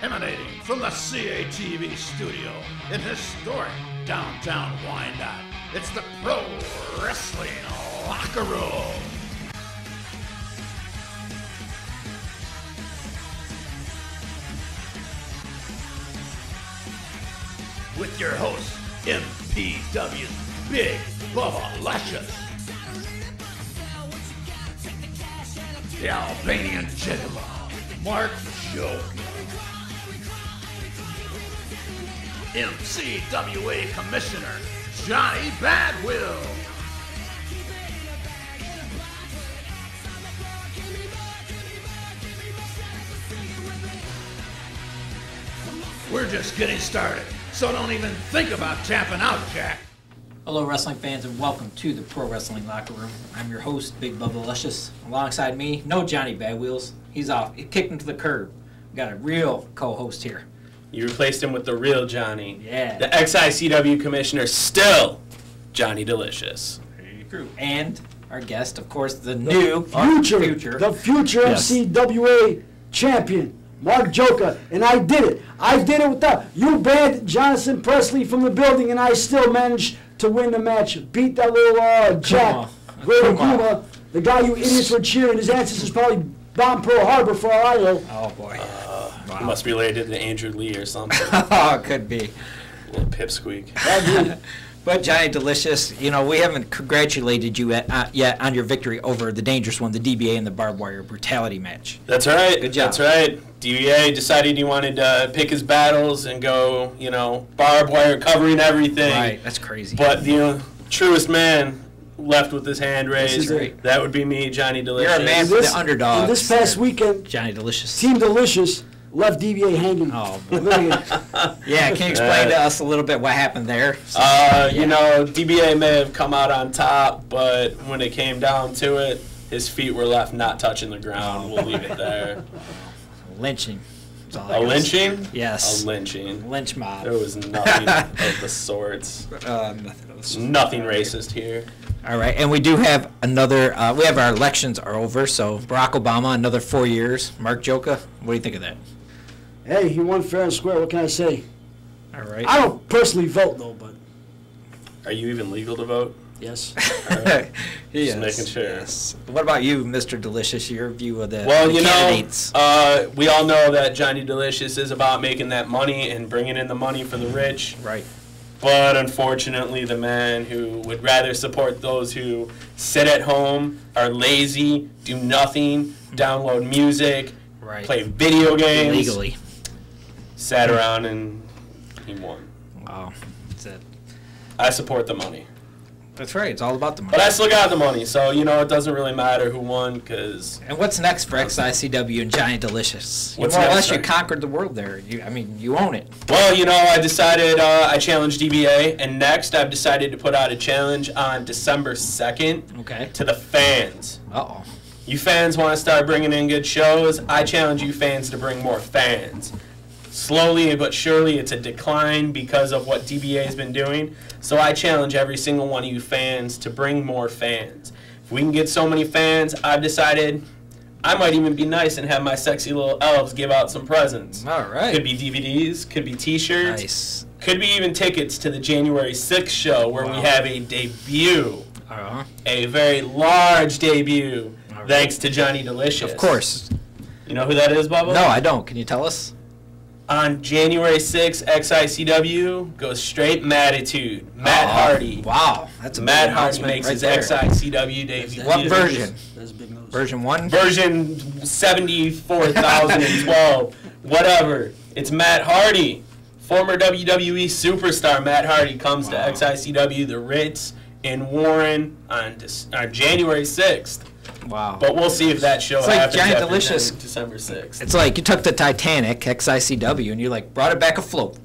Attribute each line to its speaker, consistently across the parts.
Speaker 1: Emanating from the CATV studio in historic downtown Wyandotte, it's the Pro Wrestling Locker Room. With your host, MPW Big Bubba Luscious, the Albanian Gjoka, Mark Gjoka, MPW Commissioner Johnny Badwill, we're just getting started, so don't even think about tapping out, Jack.
Speaker 2: Hello wrestling fans and welcome to the Pro Wrestling Locker Room. I'm your host, Big Bubba Luscious. Alongside me, no Johnny Badwheels. He's off. He kicked him to the curb. We got a real co-host here.
Speaker 3: You replaced him with the real Johnny.
Speaker 2: Yeah.
Speaker 3: The XICW Commissioner, still Johnny Delicious.
Speaker 2: And our guest, of course, the new
Speaker 4: future XICW champion, Mark Gjoka, and I did it. I did it without you banned Jonathan Presley from the building, and I still managed to win the match. Beat that little Jack Kuma, the guy you idiots were cheering. His ancestors probably bombed Pearl Harbor for all I know.
Speaker 2: Oh boy,
Speaker 3: wow. Must be related to Andrew Lee or something.
Speaker 2: Oh, it could be.
Speaker 3: A little pipsqueak.
Speaker 2: But Johnny Delicious, you know, we haven't congratulated you yet on your victory over the dangerous one, the DBA and the barbed wire brutality match.
Speaker 3: That's right.
Speaker 2: Good job.
Speaker 3: That's right. DBA decided he wanted to pick his battles and go, you know, barbed wire covering everything.
Speaker 2: Right. That's crazy.
Speaker 3: But the truest man left with his hand raised. That would be me, Johnny Delicious.
Speaker 2: You're a man for the underdog.
Speaker 4: And this past weekend,
Speaker 2: Johnny Delicious.
Speaker 4: Team Delicious left DBA hanging.
Speaker 2: Oh, boy. Yeah, can you explain to us a little bit what happened there?
Speaker 3: You know, DBA may have come out on top, but when it came down to it, his feet were left not touching the ground. We'll leave it there.
Speaker 2: Lynching.
Speaker 3: A lynching?
Speaker 2: Yes.
Speaker 3: A lynching.
Speaker 2: Lynch mob.
Speaker 3: There was nothing of the sorts. Nothing racist here.
Speaker 2: All right, and we do have another, we have our elections are over, so Barack Obama, another 4 years. Mark Gjoka, what do you think of that?
Speaker 4: Hey, he won fair and square. What can I say?
Speaker 2: All right.
Speaker 4: I don't personally vote, though, but...
Speaker 3: Are you even legal to vote?
Speaker 4: Yes.
Speaker 3: All right.
Speaker 2: Yes.
Speaker 3: Just making sure.
Speaker 2: Yes. What about you, Mr. Delicious, your view of the
Speaker 3: candidates?
Speaker 2: Well,
Speaker 3: we all know that Johnny Delicious is about making that money and bringing in the money for the rich.
Speaker 2: Right.
Speaker 3: But unfortunately, the man who would rather support those who sit at home, are lazy, do nothing, download music, play video games,
Speaker 2: illegally,
Speaker 3: sat around and he won.
Speaker 2: Wow. That's it.
Speaker 3: I support the money.
Speaker 2: That's right. It's all about the money.
Speaker 3: But I still got the money, so, you know, it doesn't really matter who won, because...
Speaker 2: And what's next for XICW and Johnny Delicious?
Speaker 3: What's
Speaker 2: more or
Speaker 3: next,
Speaker 2: less, you conquered the world there. I mean, you own it.
Speaker 3: Well, you know, I decided I challenged DBA, and next I've decided to put out a challenge on December 2nd to the fans.
Speaker 2: Uh-oh.
Speaker 3: You fans want to start bringing in good shows, I challenge you fans to bring more fans. Slowly but surely, it's a decline because of what DBA has been doing. So I challenge every single one of you fans to bring more fans. If we can get so many fans, I've decided I might even be nice and have my sexy little elves give out some presents.
Speaker 2: All right.
Speaker 3: Could be DVDs, could be T-shirts.
Speaker 2: Nice.
Speaker 3: Could be even tickets to the January 6th show where we have a debut. A very large debut, thanks to Johnny Delicious.
Speaker 2: Of course.
Speaker 3: You know who that is, Bubba?
Speaker 2: No, I don't. Can you tell us?
Speaker 3: On January 6th, XICW goes straight Mattitude. Matt Hardy.
Speaker 2: Wow. That's a
Speaker 3: Matt Hardy makes his XICW debut.
Speaker 2: What version?
Speaker 4: That's big news.
Speaker 2: Version 1?
Speaker 3: Version 74,012. Whatever. It's Matt Hardy. Former WWE superstar Matt Hardy comes to XICW, the Ritz in Warren on January 6th.
Speaker 2: Wow.
Speaker 3: But we'll see if that show happens
Speaker 2: Johnny
Speaker 3: after
Speaker 2: Delicious.
Speaker 3: December 6th.
Speaker 2: It's like you took the Titanic, XICW, and you like brought it back afloat.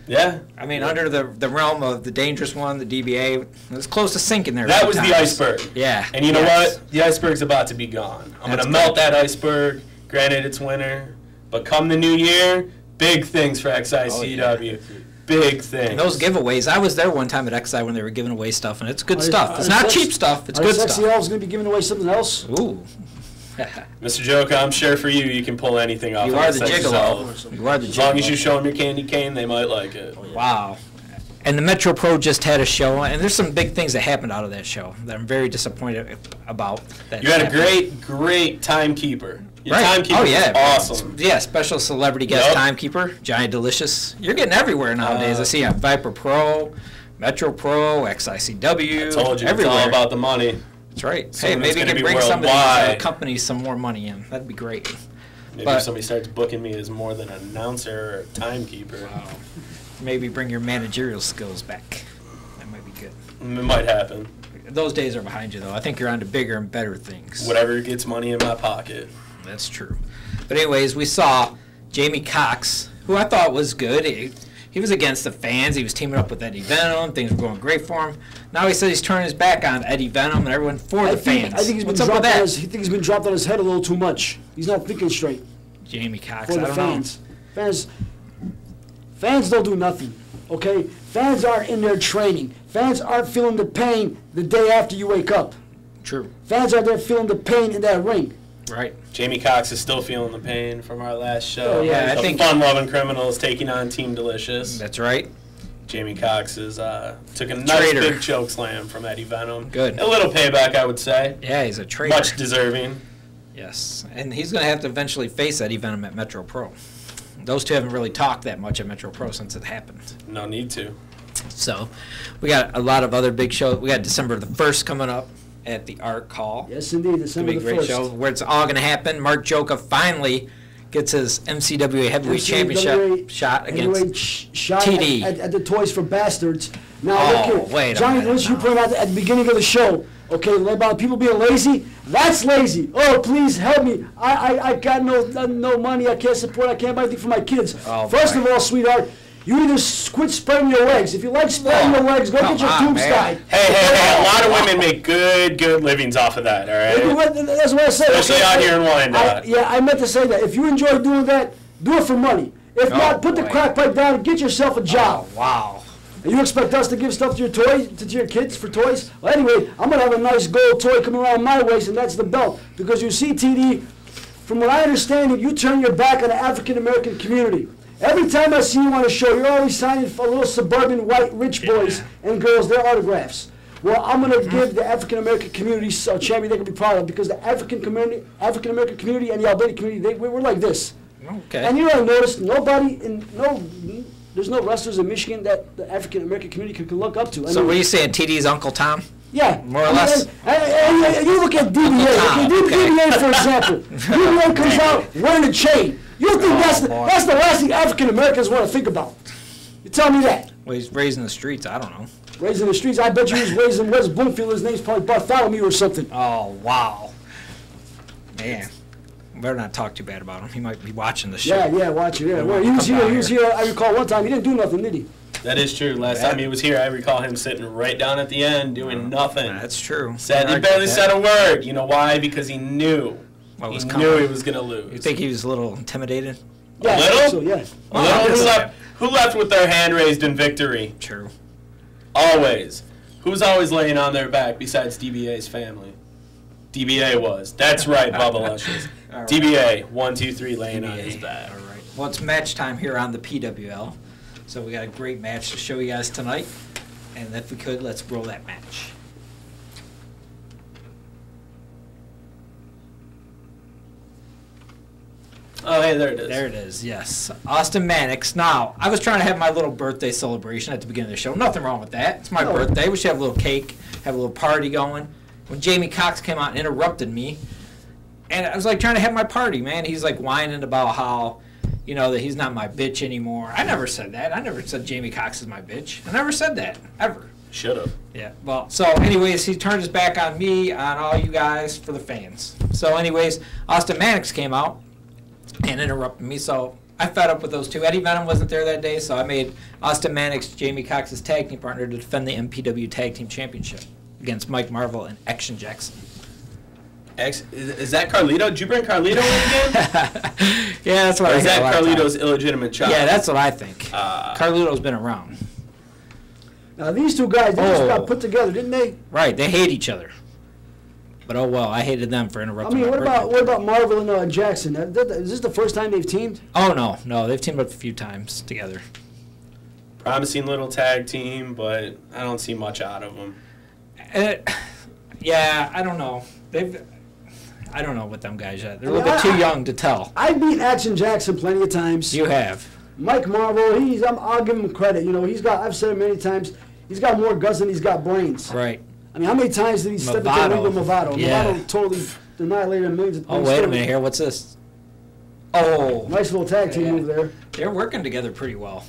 Speaker 3: Yeah.
Speaker 2: I mean, under the realm of the dangerous one, the DBA, it was close to sinking there.
Speaker 3: That was the iceberg.
Speaker 2: Yeah.
Speaker 3: And you know what? The iceberg's about to be gone. I'm going to melt that iceberg. Granted, it's winter. But come the new year, big things for XICW. Big things.
Speaker 2: And those giveaways, I was there one time at XI when they were giving away stuff, and it's good stuff. It's not cheap stuff. It's good stuff.
Speaker 4: Sexy Elves going to be giving away something else?
Speaker 2: Ooh.
Speaker 3: Mr. Gjoka, I'm sure for you can pull anything off.
Speaker 2: You
Speaker 3: of
Speaker 2: are
Speaker 3: that
Speaker 2: the
Speaker 3: sex
Speaker 2: gigolo.
Speaker 3: self.
Speaker 2: You are the
Speaker 3: As long as
Speaker 2: gigolo.
Speaker 3: you show them your candy cane, they might like it.
Speaker 2: Wow. And the Metro Pro just had a show, and there's some big things that happened out of that show that I'm very disappointed about. That
Speaker 3: You had a
Speaker 2: happened.
Speaker 3: great timekeeper. Your
Speaker 2: Right.
Speaker 3: timekeeper
Speaker 2: Oh, yeah.
Speaker 3: was awesome.
Speaker 2: Yeah, special celebrity guest
Speaker 3: Yep.
Speaker 2: timekeeper, Johnny Delicious. You're getting everywhere nowadays. I see you on Viper Pro, Metro Pro, XICW,
Speaker 3: I told you,
Speaker 2: everywhere.
Speaker 3: it's all about the money.
Speaker 2: That's right.
Speaker 3: Soon
Speaker 2: Hey,
Speaker 3: it's
Speaker 2: maybe you
Speaker 3: gonna
Speaker 2: can
Speaker 3: be
Speaker 2: bring some of these
Speaker 3: worldwide.
Speaker 2: companies some more money in. That'd be great.
Speaker 3: Maybe
Speaker 2: But-
Speaker 3: if somebody starts booking me as more than an announcer or a timekeeper,
Speaker 2: Maybe bring your managerial skills back. That might be good.
Speaker 3: it might happen.
Speaker 2: Those days are behind you, though. I think you're on to bigger and better things.
Speaker 3: Whatever gets money in my pocket.
Speaker 2: That's true. But anyways, we saw Jaimy Coxx, who I thought was good. He was against the fans. He was teaming up with Eddie Venom. Things were going great for him. Now he said he's turning his back on Eddie Venom and everyone for the fans.
Speaker 4: I think he's been
Speaker 2: What's up with
Speaker 4: dropped on
Speaker 2: that?
Speaker 4: his, he thinks he's been dropped on his head a little too much. He's not thinking straight
Speaker 2: Jaimy Coxx,
Speaker 4: for
Speaker 2: I
Speaker 4: the
Speaker 2: don't
Speaker 4: fans. Fans don't do nothing. Okay, fans aren't in their training. Fans aren't feeling the pain the day after you wake up.
Speaker 2: know. True.
Speaker 4: Fans are there feeling the pain in that ring.
Speaker 2: Right.
Speaker 3: Jaimy Coxx is still feeling the pain from our last show.
Speaker 4: Oh, yeah,
Speaker 2: I
Speaker 3: the
Speaker 2: think-
Speaker 3: fun-loving criminals taking on Team Delicious.
Speaker 2: That's right.
Speaker 3: Jaimy Coxx is took a nice
Speaker 2: Traitor.
Speaker 3: big choke slam from Eddie Venom.
Speaker 2: Good.
Speaker 3: A little payback, I would say.
Speaker 2: Yeah, he's a traitor.
Speaker 3: Much deserving.
Speaker 2: Yes. And he's going to have to eventually face Eddie Venom at Metro Pro. Those two haven't really talked that much at Metro Pro since it happened.
Speaker 3: No need to.
Speaker 2: So we got a lot of other big shows. We got December the 1st coming up at the Art Hall.
Speaker 4: Yes, indeed.
Speaker 2: It's going
Speaker 4: December
Speaker 2: to be
Speaker 4: the
Speaker 2: a great
Speaker 4: 1st.
Speaker 2: show where it's all going to happen. Mark Gjoka finally gets his MCWA Heavyweight Championship shot
Speaker 4: Heavyweight
Speaker 2: against
Speaker 4: shot
Speaker 2: TD.
Speaker 4: at the Toys for Bastards. Now,
Speaker 2: Oh,
Speaker 4: look here.
Speaker 2: wait a
Speaker 4: Johnny
Speaker 2: minute
Speaker 4: Delicious, you
Speaker 2: now.
Speaker 4: pointed out at the beginning of the show, okay, about people being lazy. That's lazy. Oh, please help me. I got no money. I can't support. I can't buy anything for my kids.
Speaker 2: Oh,
Speaker 4: First
Speaker 2: boy.
Speaker 4: of all, sweetheart, you either quit spreading your legs. If you like spreading your legs, go
Speaker 2: come
Speaker 4: get your
Speaker 2: on,
Speaker 4: tubes
Speaker 2: man.
Speaker 4: tied.
Speaker 3: Hey, a lot of women make good livings off of that, all right?
Speaker 4: That's what I said.
Speaker 3: Especially out here in Wyandotte.
Speaker 4: Yeah, I meant to say that. If you enjoy doing that, do it for money. If not, put the
Speaker 2: boy.
Speaker 4: crack pipe down and get yourself a job.
Speaker 2: Oh, wow.
Speaker 4: And you expect us to give stuff to your toys, to your kids for toys? Well, anyway, I'm gonna have a nice gold toy coming around my waist, and that's the belt. Because you see, TD, from what I understand, you turn your back on the African American community. Every time I see you on a show, you're always signing for little suburban white rich boys and girls their autographs. Well, I'm gonna give the African American community a champion they can be proud of, because the African American community, and the Albanian community, we're like this.
Speaker 2: Okay.
Speaker 4: And you know, I noticed there's no wrestlers in Michigan that the African American community can look up to. I
Speaker 2: So
Speaker 4: mean,
Speaker 2: what are you saying, TD's Uncle Tom?
Speaker 4: yeah,
Speaker 2: more or less?
Speaker 4: And you look at DBA.
Speaker 2: Tom, okay.
Speaker 4: DBA, for example. DBA comes out wearing a chain. You think that's the last thing African Americans want to think about? You tell me that.
Speaker 2: Well, he's raised in the streets. I don't know.
Speaker 4: Raised in the streets. I bet you he was raised in West Bloomfield. His name's probably Bartholomew or something.
Speaker 2: Oh, wow. Man. Better not talk too bad about him. He might be watching the show.
Speaker 4: Yeah, watch it. Yeah. Well, he was
Speaker 2: Come down
Speaker 4: here. I recall one time he didn't do nothing, did he?
Speaker 3: That is true. Last time he was here, I recall him sitting right down at the end doing nothing.
Speaker 2: That's true.
Speaker 3: Said he
Speaker 2: Can't
Speaker 3: barely
Speaker 2: argue
Speaker 3: said
Speaker 2: with
Speaker 3: a word. You know why? Because he knew.
Speaker 2: What was
Speaker 3: He
Speaker 2: coming.
Speaker 3: knew he was going to lose.
Speaker 2: You think he was a little intimidated?
Speaker 4: Yeah, I
Speaker 3: little?
Speaker 4: think so, yeah.
Speaker 3: A little? Who left with their hand raised in victory?
Speaker 2: True.
Speaker 3: Always. Who's always laying on their back besides DBA's family? DBA was. That's right, Bubba Luscious.
Speaker 2: All right.
Speaker 3: DBA, 1, 2, 3, laying on his back.
Speaker 2: All right. Well, it's match time here on the PWL. So we got a great match to show you guys tonight. And if we could, let's roll that match.
Speaker 3: Oh, hey, there it is.
Speaker 2: There it is, yes. Austin Manix. Now, I was trying to have my little birthday celebration at the beginning of the show. Nothing wrong with that. It's my birthday. We should have a little cake, have a little party going. When Jaimy Coxx came out and interrupted me, and I was like trying to have my party, man. He's like whining about how, you know, that he's not my bitch anymore. I never said that. I never said Jaimy Coxx is my bitch. I never said that, ever.
Speaker 3: Should have.
Speaker 2: Yeah, well, so anyways, he turned his back on me, on all you guys, for the fans. So anyways, Austin Manix came out and interrupted me, so I fed up with those two. Eddie Venom wasn't there that day, so I made Austin Manix Jaimy Coxx's tag team partner to defend the MPW Tag Team Championship against Mike Marvel and Action Jackson.
Speaker 3: Is that Carlito? Did you bring Carlito in again?
Speaker 2: Yeah, that's what
Speaker 3: Or
Speaker 2: I
Speaker 3: is
Speaker 2: hear a
Speaker 3: that
Speaker 2: lot of times.
Speaker 3: Carlito's illegitimate child?
Speaker 2: Yeah, that's what I think. Carlito's been around.
Speaker 4: Now, these two guys, they just
Speaker 2: Oh.
Speaker 4: got put together, didn't they?
Speaker 2: Right, they hate each other. But oh well, I hated them for
Speaker 4: I
Speaker 2: interrupting.
Speaker 4: mean,
Speaker 2: my
Speaker 4: what
Speaker 2: birthday.
Speaker 4: about Marvel and Jackson? Is this the first time they've teamed?
Speaker 2: Oh no, they've teamed up a few times together.
Speaker 3: Promising little tag team, but I don't see much out of them.
Speaker 2: Yeah, I don't know. I don't know what them guys are. They're a little bit too young to tell.
Speaker 4: I've beaten Action Jackson plenty of times.
Speaker 2: You have.
Speaker 4: Mike Marvel, I'll give him credit. You know, I've said it many times, he's got more guts than he's got brains.
Speaker 2: Right.
Speaker 4: I mean, how many times did he step into the ring with Movado?
Speaker 2: Yeah.
Speaker 4: Movado totally annihilated millions of
Speaker 2: Oh, wait a minute here. What's this? Oh.
Speaker 4: Nice little tag team move there.
Speaker 2: They're working together pretty well.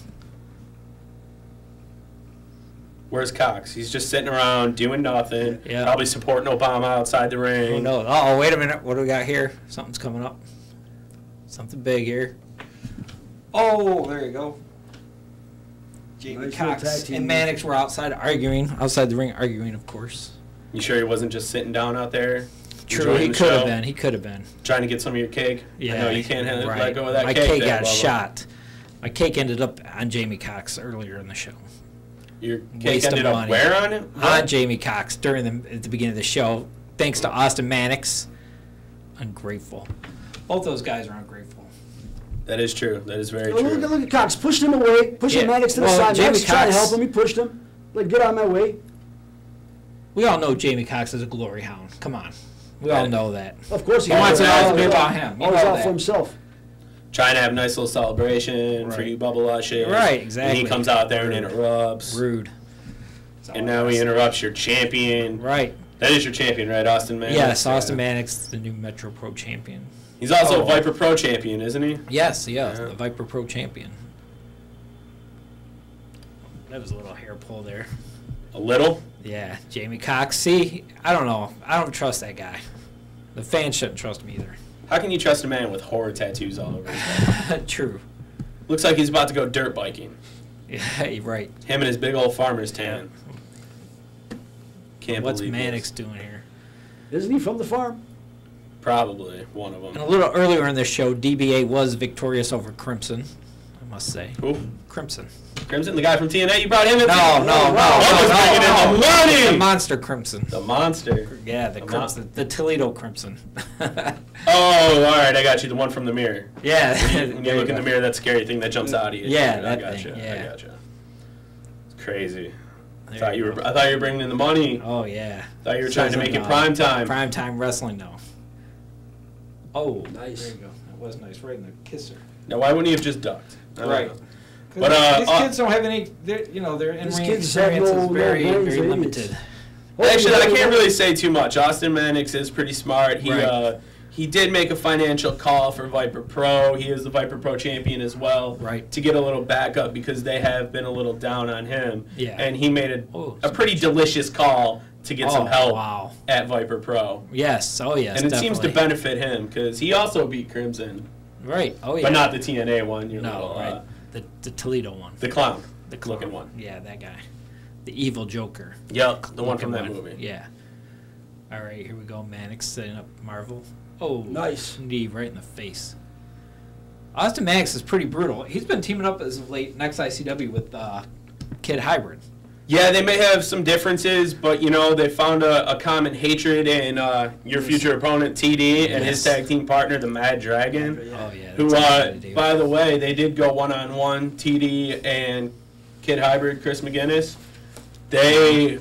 Speaker 3: Where's Coxx? He's just sitting around doing nothing.
Speaker 2: Yeah.
Speaker 3: Probably supporting Obama outside the ring.
Speaker 2: Oh, no. Oh, wait a minute. What do we got here? Something's coming up. Something big here. Oh, there you go. Jaimy
Speaker 4: Nice
Speaker 2: Coxx
Speaker 4: little tag team.
Speaker 2: and Manix were outside the ring arguing, of course.
Speaker 3: You sure he wasn't just sitting down out there?
Speaker 2: True,
Speaker 3: enjoying
Speaker 2: he
Speaker 3: the
Speaker 2: could have
Speaker 3: show?
Speaker 2: been. He could have been.
Speaker 3: Trying to get some of your cake?
Speaker 2: Yeah.
Speaker 3: I know you can't
Speaker 2: right.
Speaker 3: let go of that
Speaker 2: My
Speaker 3: cake.
Speaker 2: cake
Speaker 3: there,
Speaker 2: got
Speaker 3: Bubba.
Speaker 2: shot. My cake ended up on Jaimy Coxx earlier in the show.
Speaker 3: Your cake
Speaker 2: Waste of
Speaker 3: ended up
Speaker 2: money.
Speaker 3: where on it?
Speaker 2: On Jaimy Coxx at the beginning of the show, thanks to Austin Manix. Ungrateful. Both those guys are ungrateful.
Speaker 3: That is true. That is very
Speaker 4: Oh,
Speaker 3: true.
Speaker 4: look at Cox. Pushed him away. Pushing
Speaker 2: Yeah.
Speaker 4: Manix to the
Speaker 2: Well,
Speaker 4: side.
Speaker 2: Jaimy
Speaker 4: Manix trying to
Speaker 2: Coxx-
Speaker 4: help him. He pushed him. Like, get out of my way.
Speaker 2: We all know Jaimy Coxx is a glory hound. Come on. We all know that.
Speaker 4: Of course
Speaker 2: He wants it all to be
Speaker 4: out
Speaker 2: about him. You
Speaker 4: Always
Speaker 2: know
Speaker 4: out
Speaker 2: that.
Speaker 4: for himself.
Speaker 3: Trying to have a nice little celebration for
Speaker 2: Right.
Speaker 3: you, Bubba Luscious.
Speaker 2: Right, exactly.
Speaker 3: And he comes out there and interrupts.
Speaker 2: Rude.
Speaker 3: And now he interrupts your champion.
Speaker 2: Right.
Speaker 3: That is your champion, right, Austin Manix?
Speaker 2: Yes, Austin Manix, the new Metro Pro champion.
Speaker 3: He's also
Speaker 2: Oh.
Speaker 3: a Viper Pro champion, isn't he?
Speaker 2: Yes,
Speaker 3: Yeah.
Speaker 2: the Viper Pro champion. That was a little hair pull there.
Speaker 3: A little?
Speaker 2: Yeah, Jaimy Coxx. See, I don't know. I don't trust that guy. The fans shouldn't trust him either.
Speaker 3: How can you trust a man with horror tattoos all over his body?
Speaker 2: True.
Speaker 3: Looks like he's about to go dirt biking.
Speaker 2: Yeah, you're right.
Speaker 3: Him and his big old farmer's tan. Can't
Speaker 2: What's
Speaker 3: believe
Speaker 2: Manix
Speaker 3: this.
Speaker 2: doing here?
Speaker 4: Isn't he from the farm?
Speaker 3: Probably one of
Speaker 2: And a
Speaker 3: them.
Speaker 2: little earlier in this show, DBA was victorious over Crimson, I must say.
Speaker 3: Who?
Speaker 2: Crimson.
Speaker 3: Crimson, the guy from TNA? You brought him in?
Speaker 2: No.
Speaker 3: Bubba's bringing in the money!
Speaker 2: The Monster Crimson.
Speaker 3: The monster.
Speaker 2: Yeah, the Crimson. The Toledo Crimson.
Speaker 3: Oh, all right, I got you. The one from the mirror.
Speaker 2: Yeah.
Speaker 3: When you look in the mirror, that scary thing that jumps out of you.
Speaker 2: Yeah,
Speaker 3: I
Speaker 2: that
Speaker 3: got
Speaker 2: thing,
Speaker 3: you.
Speaker 2: yeah.
Speaker 3: I got you. It's crazy. I
Speaker 2: There
Speaker 3: thought you
Speaker 2: you
Speaker 3: were.
Speaker 2: go.
Speaker 3: I thought you were bringing in the money.
Speaker 2: Oh, yeah.
Speaker 3: Thought you were trying to make it
Speaker 2: No.
Speaker 3: prime time.
Speaker 2: Prime time wrestling, no. Oh,
Speaker 4: Nice.
Speaker 2: There you go. That was nice. Right in the kisser.
Speaker 3: Now, why wouldn't he have just ducked? I don't
Speaker 2: Right.
Speaker 3: know.
Speaker 2: 'Cause
Speaker 3: But,
Speaker 2: these kids don't have any, their in-ring
Speaker 4: kids have
Speaker 2: experience
Speaker 4: no
Speaker 2: is very,
Speaker 4: brains,
Speaker 2: very
Speaker 4: idiots.
Speaker 2: limited.
Speaker 3: Actually, I can't really say too much. Austin Manix is pretty smart.
Speaker 2: Right.
Speaker 3: He did make a financial call for Viper Pro. He is the Viper Pro champion as well.
Speaker 2: Right.
Speaker 3: To get a little backup because they have been a little down on him.
Speaker 2: Yeah.
Speaker 3: And he made
Speaker 2: Oh,
Speaker 3: a pretty delicious call to get some help
Speaker 2: Wow.
Speaker 3: at Viper Pro.
Speaker 2: Yes. Oh, yes.
Speaker 3: And it seems to
Speaker 2: definitely.
Speaker 3: benefit him because he also beat Crimson,
Speaker 2: Right. Oh, yeah.
Speaker 3: but not the TNA one. You
Speaker 2: No,
Speaker 3: know,
Speaker 2: right. The Toledo one.
Speaker 3: the clown,
Speaker 2: The
Speaker 3: looking one.
Speaker 2: Yeah, that guy. The evil Joker.
Speaker 3: Yep, the one from that
Speaker 2: Looking
Speaker 3: movie.
Speaker 2: Yeah. All right, here we go. Manix setting up Marvel. Oh,
Speaker 4: Nice.
Speaker 2: knee right in the face. Austin Manix is pretty brutal. He's been teaming up as of late in XICW with Kid Hybrid.
Speaker 3: Yeah, they may have some differences, but you know they found a common hatred in your future opponent TD and his
Speaker 2: Yes.
Speaker 3: tag team partner, the Mad Dragon.
Speaker 2: Oh yeah.
Speaker 3: Who,
Speaker 2: that's easy to do.
Speaker 3: by the way, they did go one-on-one. TD and Kid Hybrid, Chris McGinnis, they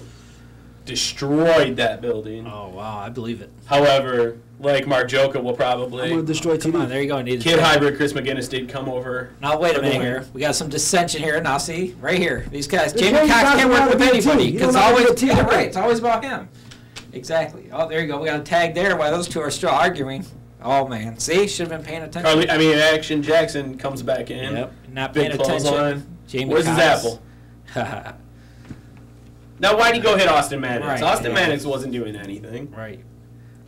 Speaker 3: destroyed that building.
Speaker 2: Oh wow, I believe it.
Speaker 3: However, like Mark Gjoka will
Speaker 4: I'm going to
Speaker 3: probably,
Speaker 4: destroy
Speaker 2: Come on,
Speaker 4: TD.
Speaker 2: there you go. I need
Speaker 3: Kid Hybrid, Chris McGinnis did come over.
Speaker 2: Now wait a
Speaker 3: for the
Speaker 2: minute
Speaker 3: win.
Speaker 2: here. We got some dissension here. Now see, right here, these guys.
Speaker 4: This
Speaker 2: Jaimy
Speaker 4: Jaimy
Speaker 2: Coxx
Speaker 4: Coxx
Speaker 2: can't
Speaker 4: don't
Speaker 2: work with
Speaker 4: know how to be a
Speaker 2: anybody
Speaker 4: team. He
Speaker 2: because
Speaker 4: don't know how to be a
Speaker 2: always
Speaker 4: team.
Speaker 2: yeah, right. It's always about him. Exactly. Oh, there you go. We got a tag there while those two are still arguing. Oh man, see, should have been paying attention.
Speaker 3: Action Jackson comes back in.
Speaker 2: Yep, not
Speaker 3: Big
Speaker 2: paying
Speaker 3: clothes
Speaker 2: attention.
Speaker 3: on.
Speaker 2: Jaimy
Speaker 3: Where's his
Speaker 2: Coxx.
Speaker 3: apple? Now, why'd he go hit Austin Manix?
Speaker 2: Right,
Speaker 3: Austin
Speaker 2: yeah.
Speaker 3: Manix wasn't doing anything.
Speaker 2: Right.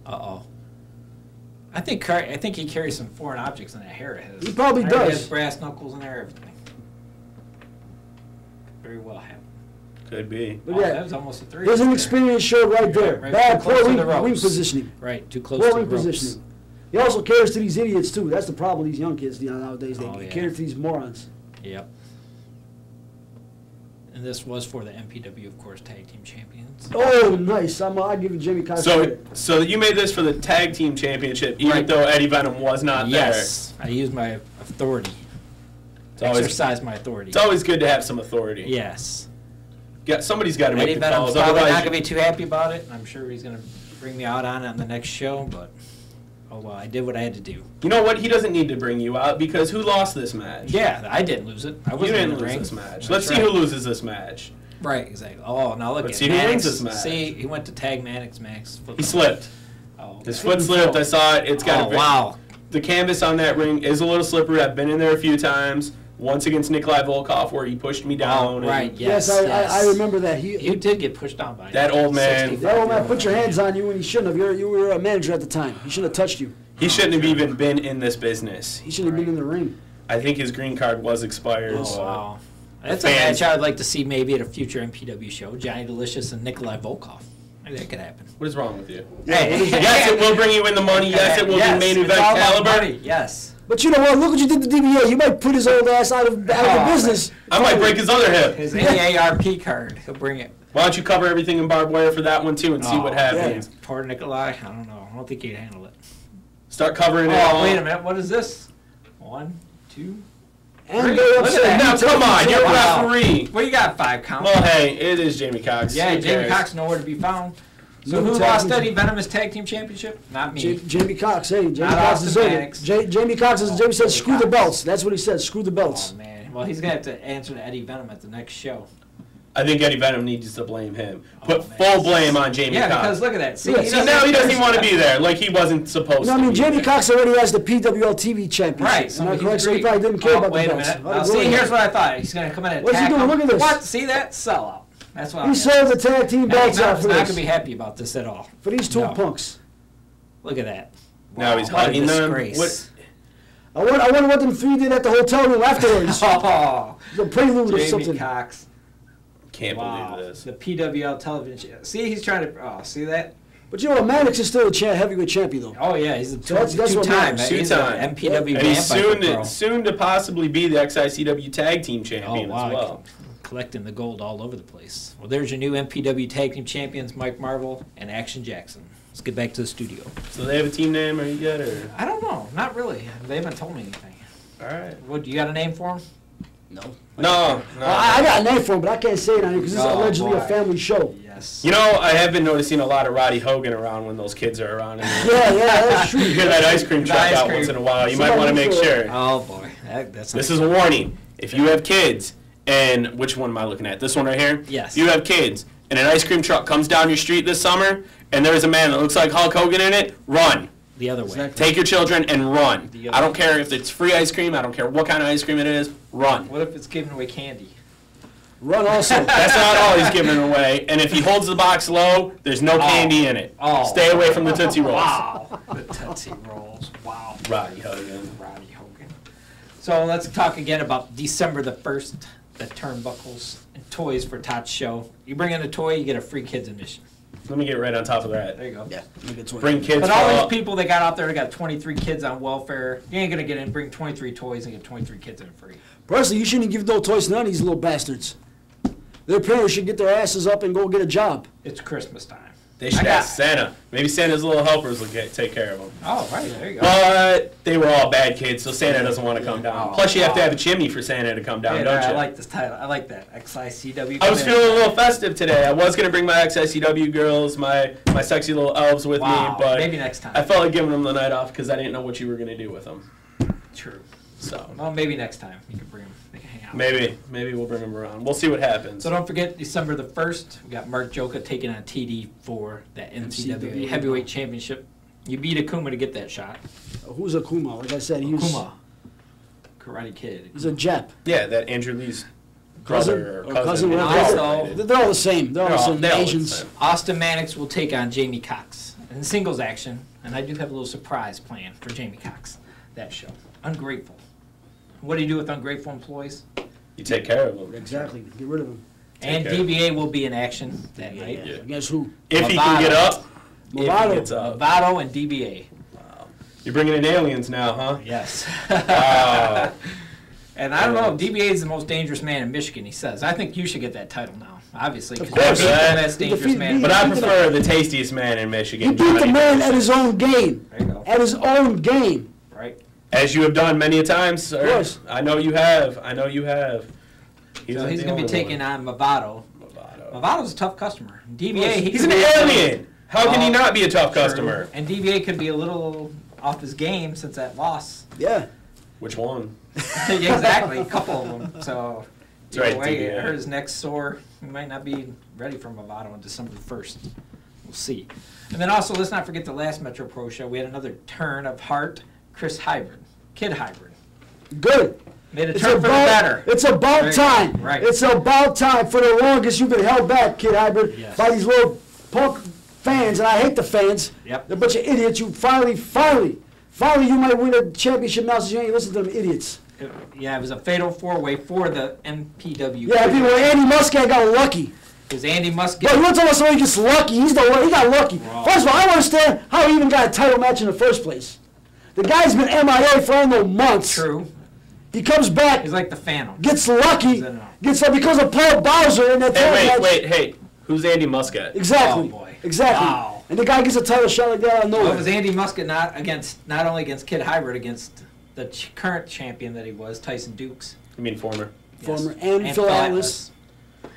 Speaker 2: Uh-oh. I think he carries some foreign objects in that hair of his.
Speaker 4: He probably
Speaker 2: I heard He
Speaker 4: does.
Speaker 2: has brass knuckles in there, everything. Very well happened.
Speaker 3: Could be.
Speaker 4: But
Speaker 2: Oh,
Speaker 4: yeah,
Speaker 2: that was almost a three.
Speaker 4: there's an
Speaker 2: there.
Speaker 4: experience show right there.
Speaker 2: Right,
Speaker 4: Bad,
Speaker 2: too close
Speaker 4: poor
Speaker 2: to
Speaker 4: wing,
Speaker 2: the ropes.
Speaker 4: wing positioning.
Speaker 2: Right, too close
Speaker 4: Poor
Speaker 2: to the
Speaker 4: wing
Speaker 2: ropes.
Speaker 4: positioning. He also caters to these idiots too. That's the problem with these young kids nowadays. They
Speaker 2: Oh, yeah.
Speaker 4: cater to these morons.
Speaker 2: Yep. And this was for the MPW, of course, Tag Team Champions.
Speaker 4: Oh, nice. I'll give you Jaimy Coxx.
Speaker 3: So you made this for the Tag Team Championship, even though Eddie Venom was not
Speaker 2: yes, I used my authority. Exercise my authority.
Speaker 3: It's always good to have some authority.
Speaker 2: Yes.
Speaker 3: Yeah, somebody's got to make the calls.
Speaker 2: Venom's probably not
Speaker 3: Otherwise,
Speaker 2: going to be too happy about it. I'm sure he's going to bring me out on it on the next show, but oh well, I did what I had to do.
Speaker 3: you know what? He doesn't need to bring you out because who lost this match?
Speaker 2: Yeah, I didn't lose it. I
Speaker 3: You
Speaker 2: wasn't in
Speaker 3: didn't
Speaker 2: the
Speaker 3: lose
Speaker 2: ring.
Speaker 3: this match.
Speaker 2: That's
Speaker 3: Let's see
Speaker 2: right.
Speaker 3: who loses this match.
Speaker 2: Right, exactly. Oh, now look
Speaker 3: Let's
Speaker 2: at
Speaker 3: see who
Speaker 2: Manix.
Speaker 3: wins this match.
Speaker 2: See, he went to tag Manix.
Speaker 3: He slipped.
Speaker 2: Oh,
Speaker 3: His foot slipped. I saw it. It's got
Speaker 2: wow.
Speaker 3: The canvas on that ring is a little slippery. I've been in there a few times. Once against Nikolai Volkov, where he pushed me down.
Speaker 2: Right.
Speaker 4: Yes, I remember that.
Speaker 2: You did get pushed down by
Speaker 3: that old man.
Speaker 4: That old man put your hands on you when he shouldn't have. You were a manager at the time. He shouldn't have touched you.
Speaker 3: He shouldn't have even been in this business.
Speaker 4: He shouldn't have been in the ring.
Speaker 3: I think his green card was expired.
Speaker 2: Oh,
Speaker 3: so.
Speaker 2: wow. That's a match I would like to see maybe at a future MPW show. Johnny Delicious and Nikolai Volkov. Maybe that could happen.
Speaker 3: What is wrong with you?
Speaker 2: Hey.
Speaker 3: Yes, it will bring you in the money. Yes, it will be main event caliber.
Speaker 2: Yes.
Speaker 4: But you know what? Look what you did to DBA. You might put his old ass out of the business.
Speaker 3: I might break his other hip.
Speaker 2: His AARP card. He'll bring it.
Speaker 3: Why don't you cover everything in barbed wire for that one too and see what happens?
Speaker 2: Yeah. Poor Nikolai. I don't know. I don't think he'd handle it.
Speaker 3: Start covering it all.
Speaker 2: Oh, wait a minute. What is this? 1, 2.
Speaker 4: And
Speaker 2: Look at that.
Speaker 3: Now, come on. You're a referee.
Speaker 2: Well, you got 5 count.
Speaker 3: Well, hey, it is Jaimy Coxx.
Speaker 2: Yeah,
Speaker 3: Who
Speaker 2: Jaimy
Speaker 3: cares?
Speaker 2: Coxx nowhere to be found. So
Speaker 4: No
Speaker 2: who
Speaker 4: tag
Speaker 2: lost
Speaker 4: team-
Speaker 2: Eddie Venom's Tag Team Championship? Not me.
Speaker 4: Jaimy Coxx. Hey, Jaimy
Speaker 2: Not
Speaker 4: Coxx
Speaker 2: Austin
Speaker 4: deserved
Speaker 2: Manix.
Speaker 4: it. Jaimy Coxx, as Jamie said,
Speaker 2: Jaimy
Speaker 4: screw the
Speaker 2: Coxx.
Speaker 4: belts. That's what he said. Screw the belts.
Speaker 2: Oh, man. Well, he's going to have to answer to Eddie Venom at the next show.
Speaker 3: I think Eddie Venom needs to blame him. Put
Speaker 2: man.
Speaker 3: full blame on Jaimy
Speaker 2: Yeah,
Speaker 3: Coxx.
Speaker 2: because look at that. See,
Speaker 4: Yeah,
Speaker 3: See, now he doesn't even want to be there. Like he wasn't supposed
Speaker 4: No, I
Speaker 3: to
Speaker 4: mean,
Speaker 3: be
Speaker 4: Jaimy
Speaker 3: there.
Speaker 4: Coxx already has the PWLTV championship.
Speaker 2: Right.
Speaker 4: Am I correct? So he probably didn't care about the
Speaker 2: wait a
Speaker 4: belts.
Speaker 2: minute.
Speaker 4: I'll
Speaker 2: Now,
Speaker 4: go
Speaker 2: see,
Speaker 4: ahead.
Speaker 2: here's what I thought. He's going to come in and
Speaker 4: What's he
Speaker 2: attack
Speaker 4: doing?
Speaker 2: him.
Speaker 4: Look at this.
Speaker 2: What? See that? Sellout. That's what
Speaker 4: He
Speaker 2: I'm
Speaker 4: sold the tag team belts
Speaker 2: Eddie
Speaker 4: out
Speaker 2: Venom's
Speaker 4: for
Speaker 2: not going
Speaker 4: this.
Speaker 2: to be happy about this at all.
Speaker 4: For these two
Speaker 2: No.
Speaker 4: punks.
Speaker 2: Look at that.
Speaker 3: Now he's
Speaker 2: What a
Speaker 3: hugging them.
Speaker 2: disgrace.
Speaker 4: I wonder what them three did at the hotel room afterwards.
Speaker 2: Oh,
Speaker 4: The prelude or
Speaker 2: Jaimy
Speaker 4: something.
Speaker 2: Coxx.
Speaker 3: Can't
Speaker 2: Wow.
Speaker 3: believe this.
Speaker 2: The PWL television. See, he's trying to. Oh, see that?
Speaker 4: But you know, Manix is still a heavyweight champion, though.
Speaker 2: Oh yeah, he's a
Speaker 4: that's what
Speaker 2: two-time.
Speaker 4: matters.
Speaker 2: He's an
Speaker 3: Two-time.
Speaker 2: MPW
Speaker 3: And he's
Speaker 2: Vampire Pro.
Speaker 3: soon to possibly be the XICW Tag Team
Speaker 2: Oh
Speaker 3: Champion
Speaker 2: wow,
Speaker 3: as well.
Speaker 2: collecting the gold all over the place. Well, there's your new MPW Tag Team Champions, Mike Marvel and Action Jackson. Let's get back to the studio.
Speaker 3: So they have a team name, or you got, or
Speaker 2: I don't know, not really. They haven't told me anything.
Speaker 3: all right?
Speaker 2: What, you got a name for him?
Speaker 4: No.
Speaker 3: No.
Speaker 4: Well, I got a name for him, but I can't say it on here because this is
Speaker 2: Oh,
Speaker 4: allegedly
Speaker 2: boy.
Speaker 4: a family show.
Speaker 2: Yes.
Speaker 3: You know, I have been noticing a lot of Roddy Hogan around when those kids are around.
Speaker 4: Yeah, that's true.
Speaker 3: You hear that ice cream
Speaker 2: The
Speaker 3: truck
Speaker 2: ice
Speaker 3: out
Speaker 2: cream.
Speaker 3: once in a while. You might
Speaker 4: Somebody
Speaker 3: want to make
Speaker 4: for-
Speaker 3: sure.
Speaker 2: Oh boy, that's
Speaker 3: This is a warning. If you have kids, and which one am I looking at? This one right here?
Speaker 2: Yes.
Speaker 3: If you have kids, and an ice cream truck comes down your street this summer, and there's a man that looks like Hulk Hogan in it, run.
Speaker 2: the other way.
Speaker 4: Exactly.
Speaker 3: Take your children and run.
Speaker 2: The other
Speaker 3: I don't care if it's free ice cream. I don't care what kind of ice cream it is. Run.
Speaker 2: What if it's giving away candy?
Speaker 4: Run also.
Speaker 3: That's not all he's giving away. And if he holds the box low, there's no candy in it.
Speaker 2: Oh.
Speaker 3: Stay away from the Tootsie Rolls.
Speaker 2: Wow. The Tootsie Rolls. Wow.
Speaker 3: Roddy Hogan.
Speaker 2: Roddy Hogan. So let's talk again about December the 1st, the turnbuckles and toys for Todd's show. You bring in a toy, you get a free kids admission.
Speaker 3: Let me get right on top of that.
Speaker 2: There you go.
Speaker 4: Yeah.
Speaker 3: Bring kids.
Speaker 2: But all
Speaker 3: for
Speaker 2: these people that got out there that got 23 kids on welfare, you ain't going to get in, bring 23 toys and get 23 kids in free.
Speaker 4: Personally, you shouldn't give no toys to none of these little bastards. Their parents should get their asses up and go get a job.
Speaker 2: It's Christmas time.
Speaker 3: They should
Speaker 2: I got-
Speaker 3: ask Santa. Maybe Santa's little helpers will take care of them.
Speaker 2: Oh, right. There you go.
Speaker 3: But they were all bad kids, so Santa doesn't want to come down.
Speaker 2: Oh,
Speaker 3: Plus, you have to
Speaker 2: wow.
Speaker 3: have a chimney for Santa to come down,
Speaker 2: Hey,
Speaker 3: don't you?
Speaker 2: I like this title. I like that. XICW.
Speaker 3: I was feeling a little festive today. I was going to bring my XICW girls, my sexy little elves with
Speaker 2: Wow.
Speaker 3: me, but
Speaker 2: Maybe next time.
Speaker 3: I felt like giving them the night off because I didn't know what you were going to do with them.
Speaker 2: True.
Speaker 3: So
Speaker 2: Well, maybe next time you can bring them. They can hang out.
Speaker 3: maybe we'll bring them around. We'll see what happens.
Speaker 2: So don't forget, December the 1st, we got Mark Gjoka taking on TD for that NCAA Heavyweight Championship. You beat Akuma to get that shot.
Speaker 4: Who's Akuma? Like I said, he's
Speaker 2: Akuma. Karate Kid.
Speaker 4: a Jap.
Speaker 3: Yeah, that Andrew Lee's
Speaker 4: Cousin?
Speaker 3: brother
Speaker 4: Or cousin,
Speaker 3: They're
Speaker 4: whatever.
Speaker 3: all
Speaker 2: Also-
Speaker 3: related.
Speaker 4: They're all the same. They're all the same.
Speaker 3: they're all the
Speaker 4: Asians.
Speaker 3: same.
Speaker 2: Austin Manix will take on Jaimy Coxx in singles action, and I do have a little surprise planned for Jaimy Coxx that show. Ungrateful. What do you do with ungrateful employees?
Speaker 3: You take care of them.
Speaker 4: Exactly. Get rid of them.
Speaker 2: And
Speaker 3: care.
Speaker 2: DBA will be in action that night.
Speaker 3: Yeah.
Speaker 4: Guess who?
Speaker 3: If he can get up. If he
Speaker 4: Movado.
Speaker 3: gets up.
Speaker 2: Vado and DBA.
Speaker 3: You're bringing in aliens now, huh?
Speaker 2: Yes.
Speaker 3: Wow.
Speaker 2: And I don't know if DBA is the most dangerous man in Michigan, he says. I think you should get that title now, obviously.
Speaker 4: Of course.
Speaker 2: Best dangerous man.
Speaker 3: But I prefer the tastiest man in Michigan.
Speaker 4: He beat the man at his own game.
Speaker 2: There you go.
Speaker 4: At his own game.
Speaker 2: Right.
Speaker 3: As you have done many a times, sir.
Speaker 4: Of course.
Speaker 3: I know you have. I know you have.
Speaker 2: So he's going to be taking on Movado. Movado's a tough customer. DBA,
Speaker 3: he's an alien. How can he not be a tough customer?
Speaker 2: And DBA could be a little off his game since that loss.
Speaker 4: Yeah.
Speaker 3: Which one?
Speaker 2: Yeah, exactly, a couple of them. So,
Speaker 3: That's right,
Speaker 2: way,
Speaker 3: DBA.
Speaker 2: I heard his neck's sore. He might not be ready for Movado on December 1st. We'll see. And then also, let's not forget the last Metro Pro show. We had another turn of Hart, Chris Hybrid, Kid Hybrid.
Speaker 4: Good.
Speaker 2: Made a turn for the better.
Speaker 4: It's about time.
Speaker 2: Right.
Speaker 4: It's about time. For the longest, you've been held back, Kid Hybrid,
Speaker 2: Yes.
Speaker 4: by these little punk fans, and I hate the fans.
Speaker 2: Yep.
Speaker 4: They're a bunch of idiots. You finally, you might win a championship now since you ain't listen to them idiots.
Speaker 2: Yeah, it was a fatal four-way for the MPW.
Speaker 4: Yeah, people, Andy Muscat got lucky.
Speaker 2: Because Andy Muscat.
Speaker 4: But you want to tell us somebody gets lucky? He got lucky.
Speaker 2: Wow.
Speaker 4: First of all, I don't understand how he even got a title match in the first place. The guy's been MIA for I don't know months.
Speaker 2: True.
Speaker 4: He comes back,
Speaker 2: He's like the Phantom.
Speaker 4: gets lucky, gets up because of Paul Bowser in that title match.
Speaker 3: Hey, who's Andy Muscat?
Speaker 4: Exactly.
Speaker 2: Oh, boy.
Speaker 4: Exactly.
Speaker 2: Wow.
Speaker 4: And the guy gets a title shot like that out of
Speaker 2: Well,
Speaker 4: nowhere.
Speaker 2: it was Andy Muscat not only against Kid Hybrid, against the current champion that he was, Tyson Dukes.
Speaker 3: You mean former?
Speaker 4: Former
Speaker 2: Yes.
Speaker 4: and Phil
Speaker 2: Atlas.
Speaker 4: Atlas.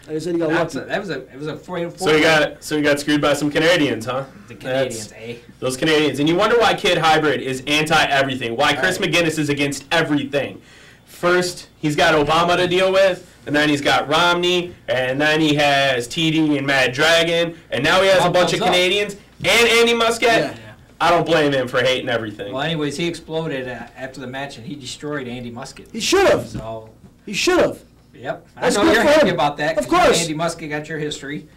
Speaker 4: Like I said, he got lucky.
Speaker 2: It was a 4-4.
Speaker 3: So you got screwed by some Canadians, huh?
Speaker 2: The Canadians, eh?
Speaker 3: Those Canadians. And you wonder why Kid Hybrid is anti-everything. Why Chris McGinnis is against everything. First, he's got Obama to deal with, and then he's got Romney, and then he has TD and Mad Dragon, and now he has a bunch of Canadians and Andy Muscat.
Speaker 4: Yeah.
Speaker 3: I don't blame him for hating everything.
Speaker 2: Well, anyways, he exploded after the match, and he destroyed Andy Muscat.
Speaker 4: He should have.
Speaker 2: So,
Speaker 4: He should have.
Speaker 2: yep.
Speaker 4: That's
Speaker 2: I know
Speaker 4: good
Speaker 2: you're
Speaker 4: for
Speaker 2: happy
Speaker 4: him.
Speaker 2: about that.
Speaker 4: Of
Speaker 2: 'cause you know
Speaker 4: course.
Speaker 2: Andy Muscat got your history.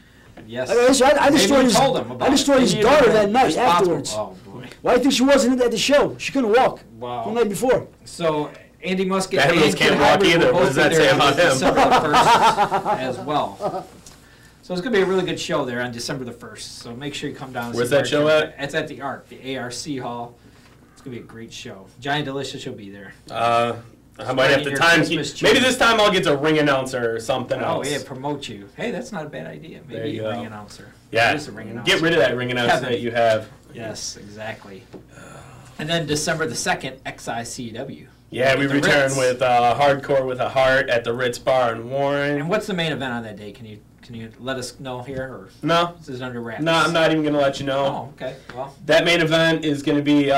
Speaker 2: Yes.
Speaker 4: I
Speaker 2: Maybe
Speaker 4: destroyed
Speaker 2: you
Speaker 4: his,
Speaker 2: told him about
Speaker 4: I destroyed
Speaker 2: it.
Speaker 4: his
Speaker 2: Maybe you
Speaker 4: daughter
Speaker 2: were
Speaker 4: that night
Speaker 2: responsible.
Speaker 4: afterwards.
Speaker 2: Oh, boy.
Speaker 4: Why do you think she wasn't at the show? She couldn't walk
Speaker 2: Wow.
Speaker 4: the night before.
Speaker 2: So Andy Muscat
Speaker 3: Bad
Speaker 2: and
Speaker 3: Bills
Speaker 2: Kid
Speaker 3: can't walk
Speaker 2: Hybrid
Speaker 3: either.
Speaker 2: will
Speaker 3: What
Speaker 2: both
Speaker 3: does that
Speaker 2: be
Speaker 3: say
Speaker 2: there
Speaker 3: about him?
Speaker 2: December the 1st as well. So it's going to be a really good show there on December the 1st. So make sure you come down. And
Speaker 3: Where's
Speaker 2: see
Speaker 3: that show at?
Speaker 2: It's at the ARC, the ARC Hall. It's going to be a great show. Johnny Delicious will be there.
Speaker 3: I might have to
Speaker 2: Your
Speaker 3: time.
Speaker 2: Christmas
Speaker 3: Maybe
Speaker 2: tree.
Speaker 3: this time I'll get to ring announcer or something
Speaker 2: Oh,
Speaker 3: else.
Speaker 2: yeah, promote you. Hey, that's not a bad idea.
Speaker 3: There
Speaker 2: Maybe
Speaker 3: you
Speaker 2: a ring
Speaker 3: go.
Speaker 2: announcer.
Speaker 3: Yeah,
Speaker 2: Just a ring announcer.
Speaker 3: get rid of that ring announcer
Speaker 2: Kevin.
Speaker 3: that you have.
Speaker 2: Yes, exactly. And then December the 2nd, XICW.
Speaker 3: Yeah, we
Speaker 2: At the
Speaker 3: return
Speaker 2: Ritz.
Speaker 3: with Hardcore with a Heart at the Ritz Bar in Warren.
Speaker 2: And what's the main event on that day? Can you let us know here, or
Speaker 3: No,
Speaker 2: is it under wraps?
Speaker 3: no, I'm not even gonna let you know.
Speaker 2: Oh, okay. Well,
Speaker 3: That main event is gonna be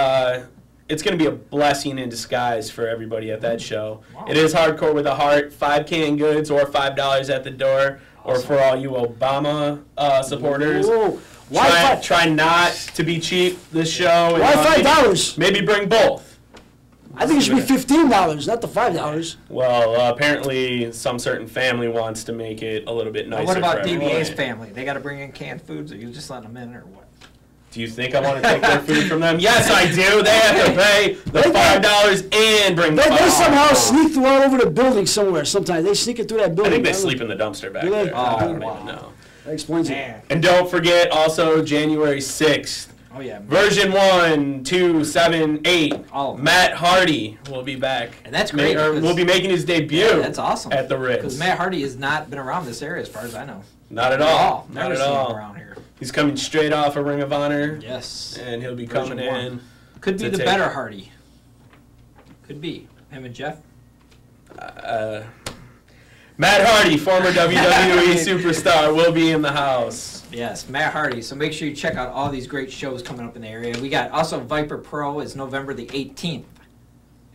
Speaker 3: it's gonna be a blessing in disguise for everybody at that show.
Speaker 2: Wow.
Speaker 3: It is Hardcore with a Heart, 5 canned goods or $5 at the door, or
Speaker 2: Awesome.
Speaker 3: for all you Obama supporters.
Speaker 4: Whoa. Why
Speaker 3: Try not to be cheap this show. and,
Speaker 4: Why
Speaker 3: maybe-
Speaker 4: $5?
Speaker 3: Maybe bring both.
Speaker 4: I think it should be $15, not the $5.
Speaker 3: Well, apparently some certain family wants to make it a little bit nicer.
Speaker 2: what about
Speaker 3: for
Speaker 2: DBA's
Speaker 3: everyone.
Speaker 2: family? They got to bring in canned foods, or you just letting them in, or what?
Speaker 3: Do you think I want to take their food from them? Yes, I do. They have to pay the $5 and bring the
Speaker 4: They
Speaker 3: $5.
Speaker 4: somehow sneak through all over the building somewhere sometimes. They sneak it through that
Speaker 3: I
Speaker 4: building.
Speaker 3: think they
Speaker 4: don't know.
Speaker 3: sleep in the dumpster back
Speaker 4: Do they?
Speaker 3: there.
Speaker 4: Oh,
Speaker 3: I don't
Speaker 2: wow.
Speaker 3: even know.
Speaker 4: That explains it.
Speaker 2: Man.
Speaker 3: And don't forget also January 6th.
Speaker 2: Oh, yeah.
Speaker 3: Version 1, 2, 7, 8.
Speaker 2: All of them.
Speaker 3: Matt Hardy will be back.
Speaker 2: And that's great, because-
Speaker 3: Will be making his debut.
Speaker 2: Yeah, that's awesome.
Speaker 3: At the Ritz.
Speaker 2: Because Matt Hardy has not been around this area as far as I know.
Speaker 3: Not at all.
Speaker 2: Never
Speaker 3: Not at
Speaker 2: seen
Speaker 3: all.
Speaker 2: him around here.
Speaker 3: He's coming straight off of Ring of Honor.
Speaker 2: Yes.
Speaker 3: And he'll be
Speaker 2: Version
Speaker 3: coming
Speaker 2: one.
Speaker 3: in.
Speaker 2: Could be
Speaker 3: to
Speaker 2: the
Speaker 3: take-
Speaker 2: better Hardy. Could be. Him and Jeff.
Speaker 3: Matt Hardy, former WWE superstar, will be in the house.
Speaker 2: Yes, Matt Hardy. So make sure you check out all these great shows coming up in the area. We got also Viper Pro is November the 18th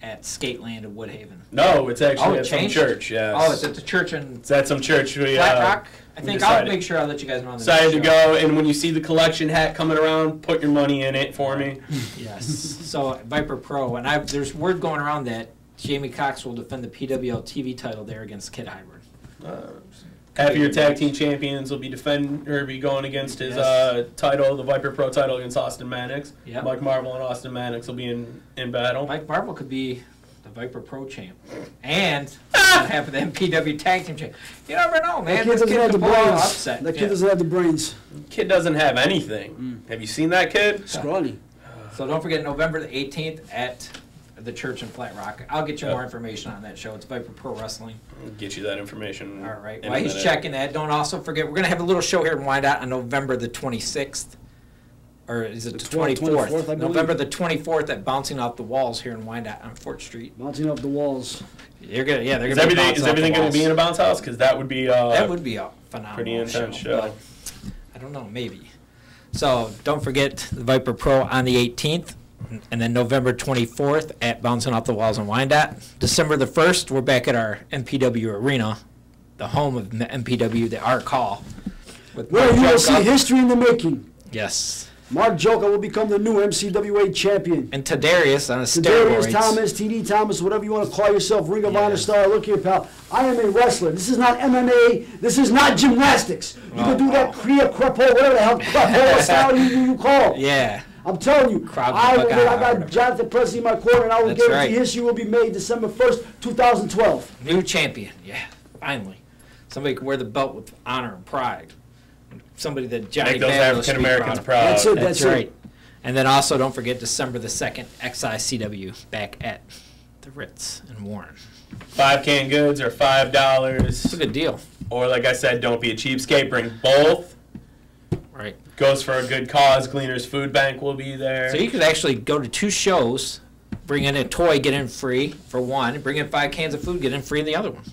Speaker 2: at Skateland in Woodhaven.
Speaker 3: No, it's actually
Speaker 2: it
Speaker 3: at some
Speaker 2: changed?
Speaker 3: church. Yes.
Speaker 2: Oh, it's at the church in
Speaker 3: It's at some church. We
Speaker 2: Flat Rock. I
Speaker 3: we
Speaker 2: think I'll
Speaker 3: decided-
Speaker 2: make sure I'll let you guys know on the
Speaker 3: decided to
Speaker 2: next show.
Speaker 3: go, and when you see the collection hat coming around, put your money in it for me.
Speaker 2: Yes. So Viper Pro, and there's word going around that Jaimy Coxx will defend the PWLTV title there against Kid Hybrid.
Speaker 3: Half of your tag team champions will be going against his
Speaker 2: Yes.
Speaker 3: title, the Viper Pro title against Austin Manix.
Speaker 2: Yep.
Speaker 3: Mike Marvel and Austin Manix will be in battle.
Speaker 2: Mike Marvel could be the Viper Pro champ, and half of the MPW Tag Team champ. You never know, man.
Speaker 4: That kid
Speaker 2: This
Speaker 4: doesn't
Speaker 2: kid
Speaker 4: have the
Speaker 2: could pull an
Speaker 4: brains.
Speaker 2: upset.
Speaker 4: That kid
Speaker 2: Yeah.
Speaker 4: doesn't have the brains.
Speaker 3: Kid doesn't have anything. Have you seen that kid?
Speaker 4: Scrawny.
Speaker 2: So don't forget November the 18th at at the church in Flat Rock. I'll get you more information on that show. It's Viper Pro Wrestling.
Speaker 3: I'll get you that information.
Speaker 2: All right. While he's checking that, don't also forget, we're going to have a little show here in Wyandotte on November the 26th. Or is it the 24th? November the 24th at Bouncing Off the Walls here in Wyandotte on Fort Street.
Speaker 4: Bouncing Off the Walls.
Speaker 2: They're gonna
Speaker 3: Is everything going to be in a bounce house? Because that would be
Speaker 2: that would be a phenomenal
Speaker 3: pretty intense show.
Speaker 2: I don't know, maybe. So don't forget the Viper Pro on the 18th, and then November 24th at Bouncing Off the Walls in Wyandotte. December the 1st, we're back at our MPW arena, the home of MPW, the Art Call.
Speaker 4: Well, you will see history in the making.
Speaker 2: Yes.
Speaker 4: Mark Gjoka will become the new MCWA champion.
Speaker 2: And Tadarius on a steroids.
Speaker 4: Tadarius Thomas, TD Thomas, whatever you want to call yourself, Ring of Honor star. Look here, pal. I am a wrestler. This is not MMA. This is not gymnastics. You can do that Kriya Krepo, whatever the hell Krepo style you call.
Speaker 2: Yeah.
Speaker 4: I'm telling you, I got Jonathan Presley in my corner, and I will guarantee history will be made December 1st, 2012.
Speaker 2: New champion. Yeah, finally. Somebody can wear the belt with honor and pride. Somebody that Johnny
Speaker 3: make those African Americans proud.
Speaker 4: That's it.
Speaker 2: That's right. And then also don't forget December the 2nd, XICW back at the Ritz in Warren.
Speaker 3: 5 canned goods are $5.
Speaker 2: It's a good deal.
Speaker 3: Or like I said, don't be a cheapskate. Bring both.
Speaker 2: Right.
Speaker 3: Goes for a good cause. Gleaner's Food Bank will be there.
Speaker 2: So you could actually go to 2 shows, bring in a toy, get in free for one, bring in 5 cans of food, get in free in the other one.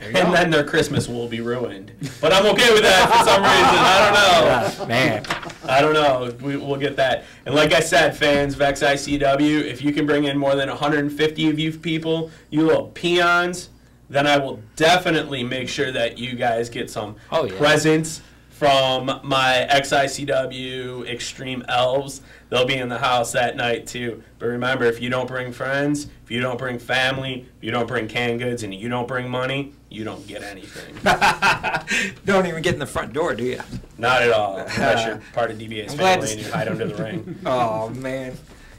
Speaker 3: And then their Christmas will be ruined. But I'm okay with that for some reason. I don't know.
Speaker 2: Man.
Speaker 3: I don't know. We'll get that. And like I said, fans of XICW, if you can bring in more than 150 of you people, you little peons, then I will definitely make sure that you guys get some presents from my XICW Extreme Elves. They'll be in the house that night too. But remember, if you don't bring friends, if you don't bring family, if you don't bring canned goods, and you don't bring money, you don't get anything.
Speaker 2: Don't even get in the front door, do you?
Speaker 3: Not at all, unless you're part of DBA's family and you hide under the ring.
Speaker 2: Oh, man.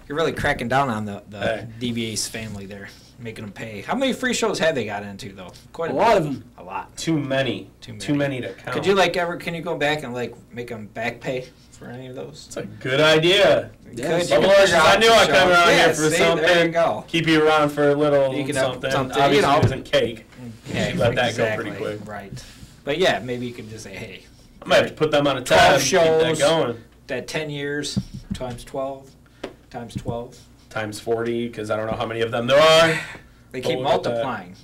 Speaker 2: You're really cracking down on the DBA's family there, making them pay. How many free shows have they got into, though? Quite a
Speaker 4: lot of them.
Speaker 2: A lot.
Speaker 3: Too many. Too many to count.
Speaker 2: Could you, can you go back and, make them back pay for any of those?
Speaker 3: It's a good idea.
Speaker 2: Yes.
Speaker 3: I knew I'd come around here for something.
Speaker 2: There you go.
Speaker 3: Keep you around for a little something. Obviously, it isn't cake.
Speaker 2: Yeah,
Speaker 3: let that go pretty quick.
Speaker 2: Right. But, yeah, maybe you could just say, hey.
Speaker 3: I might have to put them on a tab and keep that going.
Speaker 2: That 10 years times 12 times 12.
Speaker 3: Times 40, because I don't know how many of them there are.
Speaker 2: They keep multiplying.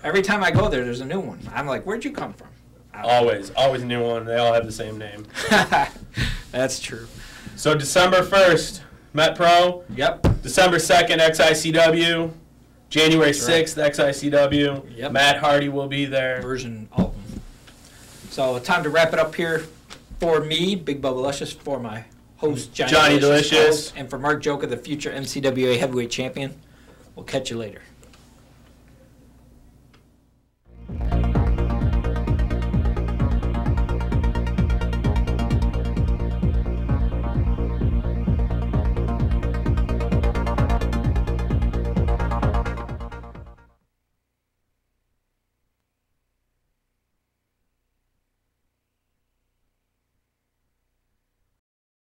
Speaker 2: Every time I go there, there's a new one. I'm like, where'd you come from?
Speaker 3: Always a new one. They all have the same name.
Speaker 2: That's true.
Speaker 3: So December 1st, Met Pro.
Speaker 2: Yep.
Speaker 3: December 2nd, XICW. January 6th, XICW.
Speaker 2: Yep.
Speaker 3: Matt Hardy will be there.
Speaker 2: Version Alton. So time to wrap it up here for me, Big Bubba Luscious, for my host, Johnny Delicious. And for Mark Gjoka, the future MCWA heavyweight champion. We'll catch you later.